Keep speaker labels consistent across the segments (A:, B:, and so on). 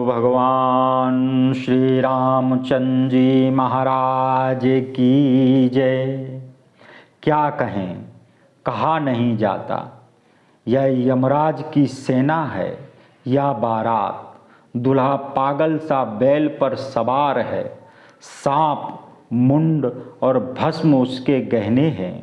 A: भगवान श्री रामचंद्र जी महाराज की जय। क्या कहें, कहा नहीं जाता। यह यमराज की सेना है या बारात। दूल्हा पागल सा बैल पर सवार है। सांप, मुंड और भस्म उसके गहने हैं।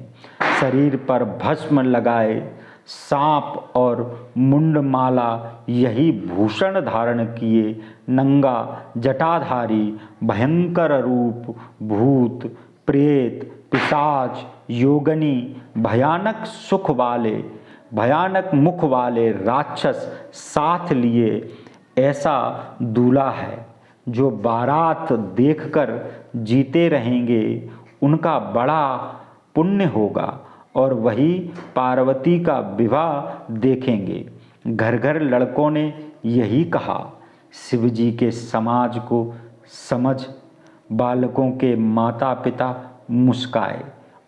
A: शरीर पर भस्म लगाए सांप और मुंडमाला यही भूषण धारण किए नंगा जटाधारी भयंकर रूप भूत प्रेत पिशाच योगनी भयानक मुख वाले राक्षस साथ लिए ऐसा दूल्हा है जो बारात देखकर जीते रहेंगे। उनका बड़ा पुण्य होगा और वही पार्वती का विवाह देखेंगे। घर घर लड़कों ने यही कहा। शिवजी के समाज को समझ बालकों के माता पिता मुस्काए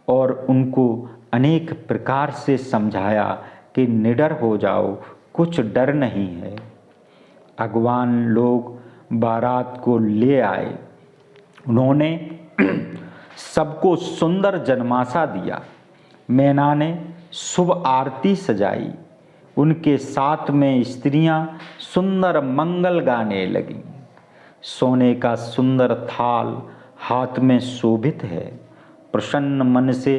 A: और उनको अनेक प्रकार से समझाया कि निडर हो जाओ, कुछ डर नहीं है। अगवान लोग बारात को ले आए। उन्होंने सबको सुंदर जनमासा दिया। मैना ने शुभ आरती सजाई। उनके साथ में स्त्रियां सुंदर मंगल गाने लगीं। सोने का सुंदर थाल हाथ में शोभित है। प्रसन्न मन से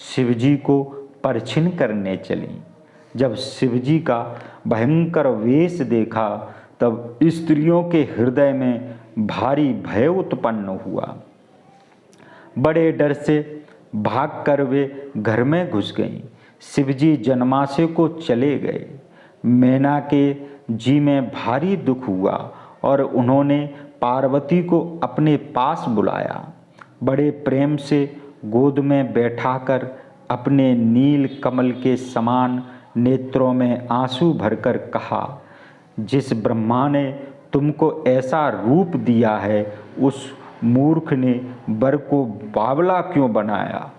A: शिवजी को परछिन करने चलीं। जब शिवजी का भयंकर वेश देखा तब स्त्रियों के हृदय में भारी भय उत्पन्न हुआ। बड़े डर से भागकर वे घर में घुस गईं। शिवजी जनमासे को चले गए। मैना के जी में भारी दुख हुआ और उन्होंने पार्वती को अपने पास बुलाया। बड़े प्रेम से गोद में बैठाकर अपने नील कमल के समान नेत्रों में आंसू भरकर कहा, जिस ब्रह्मा ने तुमको ऐसा रूप दिया है उस मूर्ख ने वर को बावला क्यों बनाया।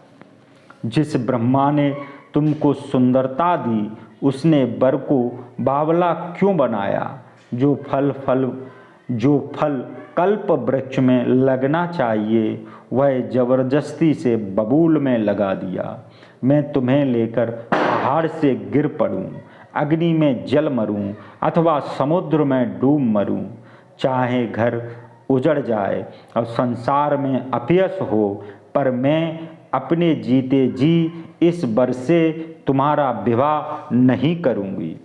A: जिस ब्रह्मा ने तुमको सुंदरता दी उसने वर को बावला क्यों बनाया। जो फल कल्प वृक्ष में लगना चाहिए वह जबरदस्ती से बबूल में लगा दिया। मैं तुम्हें लेकर पहाड़ से गिर पड़ूं, अग्नि में जल मरूं अथवा समुद्र में डूब मरूं, चाहे घर उजड़ जाए और संसार में अपयश हो, पर मैं अपने जीते जी इस वर से तुम्हारा विवाह नहीं करूंगी।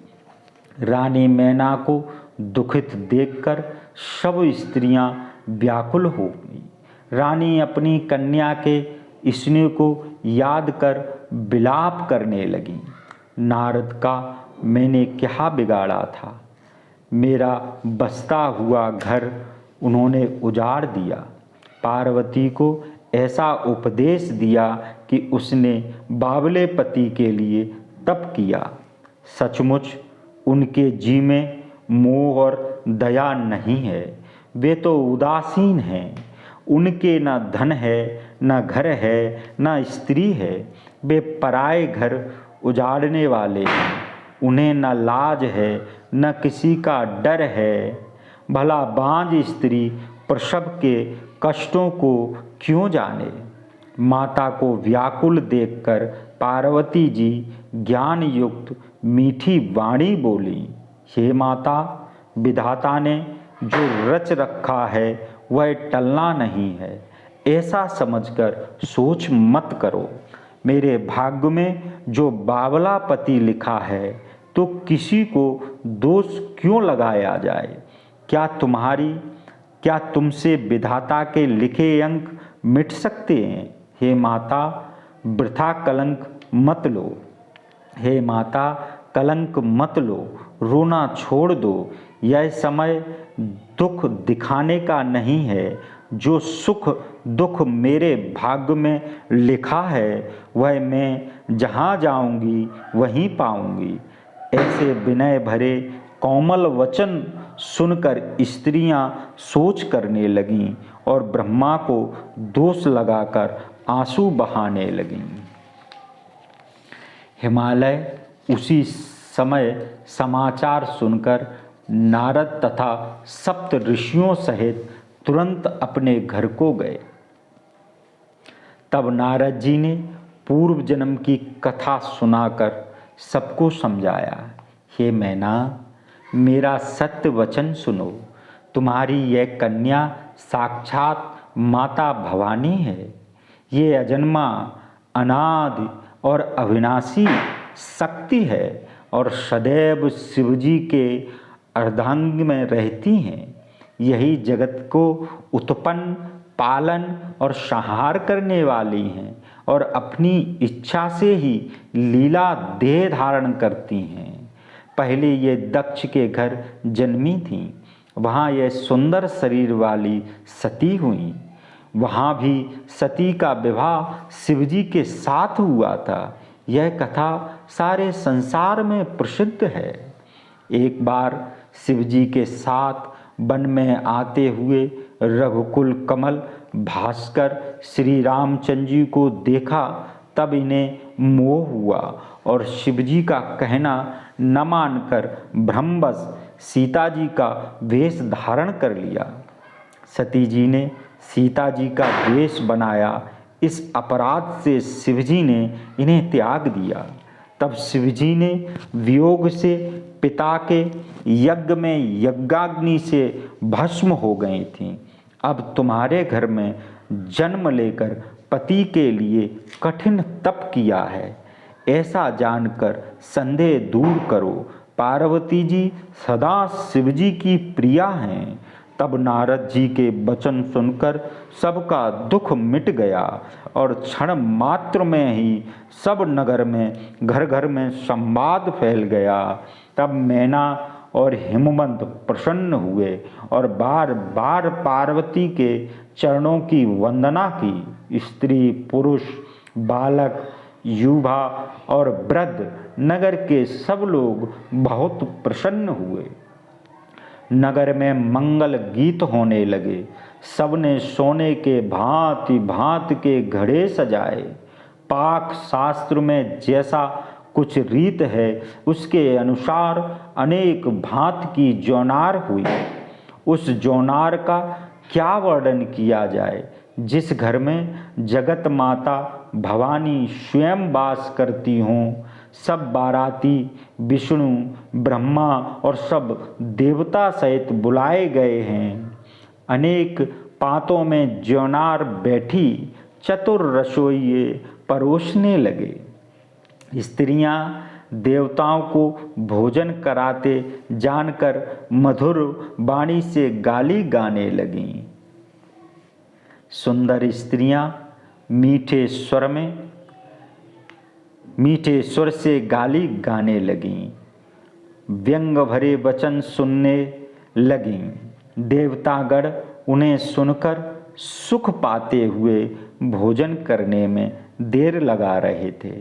A: रानी मैना को दुखित देखकर सब स्त्रियां व्याकुल हो गईं। रानी अपनी कन्या के स्नेह को याद कर विलाप करने लगी। नारद का मैंने क्या बिगाड़ा था। मेरा बसता हुआ घर उन्होंने उजाड़ दिया। पार्वती को ऐसा उपदेश दिया कि उसने बावले पति के लिए तप किया। सचमुच उनके जी में मोह और दया नहीं है। वे तो उदासीन हैं। उनके न धन है, न घर है, न स्त्री है। वे पराए घर उजाड़ने वाले हैं। उन्हें न लाज है, न किसी का डर है। भला बांझ स्त्री प्रसव के कष्टों को क्यों जाने। माता को व्याकुल देखकर पार्वती जी ज्ञान युक्त मीठी वाणी बोली, हे माता, विधाता ने जो रच रखा है वह टलना नहीं है। ऐसा समझकर सोच मत करो। मेरे भाग्य में जो बावला पति लिखा है तो किसी को दोष क्यों लगाया जाए। क्या तुमसे विधाता के लिखे अंक मिट सकते हैं। हे माता, वृथा कलंक मत लो। हे माता, कलंक मत लो, रोना छोड़ दो। यह समय दुख दिखाने का नहीं है। जो सुख दुख मेरे भाग्य में लिखा है वह मैं जहाँ जाऊंगी वहीं पाऊंगी। ऐसे विनय भरे कोमल वचन सुनकर स्त्रियां सोच करने लगीं और ब्रह्मा को दोष लगाकर आंसू बहाने लगीं। हिमालय उसी समय समाचार सुनकर नारद तथा सप्त ऋषियों सहित तुरंत अपने घर को गए। तब नारद जी ने पूर्व जन्म की कथा सुनाकर सबको समझाया। हे मैना, मेरा सत्य वचन सुनो। तुम्हारी यह कन्या साक्षात माता भवानी है। ये अजन्मा, अनादि और अविनाशी शक्ति है और सदैव शिवजी के अर्धांग में रहती हैं। यही जगत को उत्पन्न, पालन और संहार करने वाली हैं और अपनी इच्छा से ही लीला देह धारण करती हैं। पहले ये दक्ष के घर जन्मी थीं। वहाँ यह सुंदर शरीर वाली सती हुई। वहाँ भी सती का विवाह शिवजी के साथ हुआ था। यह कथा सारे संसार में प्रसिद्ध है। एक बार शिवजी के साथ वन में आते हुए रघुकुल कमल भास्कर श्री रामचंद्र जी को देखा। तब इन्हें मोह हुआ और शिवजी का कहना न मानकर भ्रमवश सीता जी का वेश धारण कर लिया। सती जी ने सीता जी का द्वेष बनाया। इस अपराध से शिवजी ने इन्हें त्याग दिया। तब शिवजी ने वियोग से पिता के यज्ञ में यज्ञाग्नि से भस्म हो गई थीं। अब तुम्हारे घर में जन्म लेकर पति के लिए कठिन तप किया है, ऐसा जानकर संदेह दूर करो। पार्वती जी सदा शिवजी की प्रिया हैं। तब नारद जी के वचन सुनकर सबका दुख मिट गया और क्षण मात्र में ही सब नगर में घर घर में संवाद फैल गया। तब मैना और हिमवंत प्रसन्न हुए और बार बार पार्वती के चरणों की वंदना की। स्त्री, पुरुष, बालक, युवा और वृद्ध नगर के सब लोग बहुत प्रसन्न हुए। नगर में मंगल गीत होने लगे। सबने सोने के भांति भांति के घड़े सजाए। पाक शास्त्र में जैसा कुछ रीत है उसके अनुसार अनेक भांति की जौनार हुई। उस जौनार का क्या वर्णन किया जाए। जिस घर में जगत माता भवानी स्वयं वास करती हों, सब बाराती विष्णु, ब्रह्मा और सब देवता सहित बुलाए गए हैं। अनेक पातों में जौनार बैठी चतुर रसोइये परोसने लगे। स्त्रियां देवताओं को भोजन कराते जानकर मधुर वाणी से गाली गाने लगीं। सुंदर स्त्रियां मीठे स्वर से गाली गाने लगीं। व्यंग भरे वचन सुनने लगीं। देवतागण उन्हें सुनकर सुख पाते हुए भोजन करने में देर लगा रहे थे।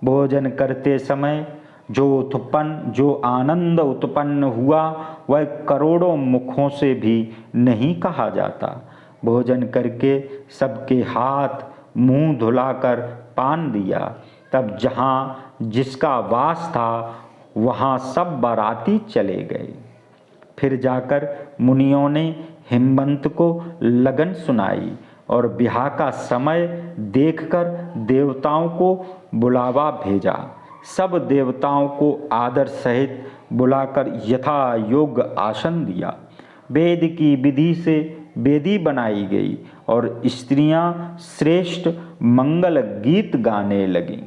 A: भोजन करते समय जो आनंद उत्पन्न हुआ वह करोड़ों मुखों से भी नहीं कहा जाता। भोजन करके सबके हाथ मुंह धुलाकर पान दिया। तब जहाँ जिसका वास था वहाँ सब बाराती चले गए। फिर जाकर मुनियों ने हिमवंत को लगन सुनाई और ब्याह का समय देखकर देवताओं को बुलावा भेजा। सब देवताओं को आदर सहित बुलाकर यथा योग्य आसन दिया। वेद की विधि से वेदी बनाई गई और स्त्रियां श्रेष्ठ मंगल गीत गाने लगीं।